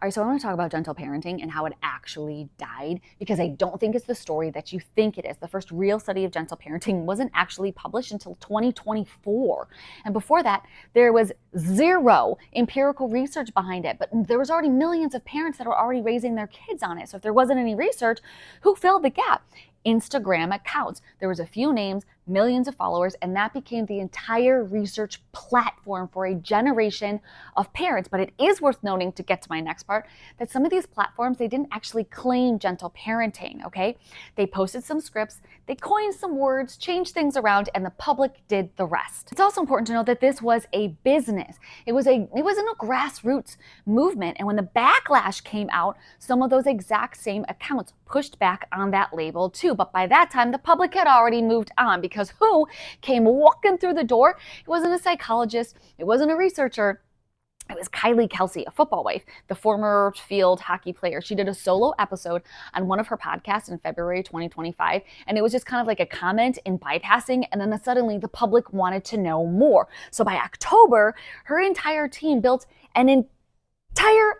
All right, so I want to talk about gentle parenting and how it actually died, because I don't think it's the story that you think it is. The first real study of gentle parenting wasn't actually published until 2024. And before that, there was zero empirical research behind it. But there was already millions of parents that were already raising their kids on it. So if there wasn't any research, who filled the gap? Instagram accounts. There was a few names, millions of followers, and that became the entire research platform for a generation of parents. But it is worth noting, to get to my next part, that some of these platforms, they didn't actually claim gentle parenting, okay? They posted some scripts, they coined some words, changed things around, and the public did the rest. It's also important to note that this was a business. It wasn't a grassroots movement. And when the backlash came out, some of those exact same accounts pushed back on that label too. But by that time, the public had already moved on, because who came walking through the door? It wasn't a psychologist. It wasn't a researcher. It was Kylie Kelsey, a football wife, the former field hockey player. She did a solo episode on one of her podcasts in February 2025, and it was just kind of like a comment in bypassing, and then suddenly the public wanted to know more. So by October, her entire team built an entire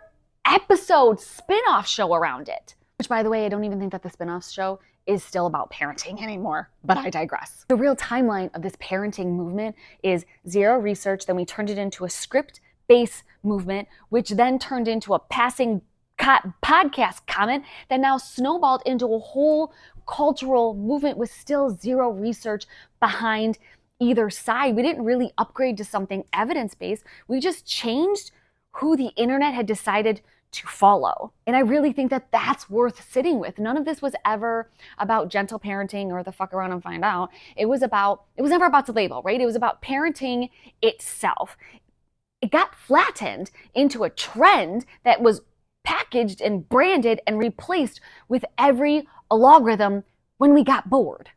episode spin-off show around it. Which, by the way, I don't even think that the spin-off show is still about parenting anymore, but I digress. The real timeline of this parenting movement is zero research, then we turned it into a script-based movement, which then turned into a passing podcast comment that now snowballed into a whole cultural movement with still zero research behind either side. We didn't really upgrade to something evidence-based. We just changed who the internet had decided to follow. And I really think that that's worth sitting with. None of this was ever about gentle parenting or the fuck around and find out. It was never about the label, right? It was about parenting itself. It got flattened into a trend that was packaged and branded and replaced with every algorithm when we got bored.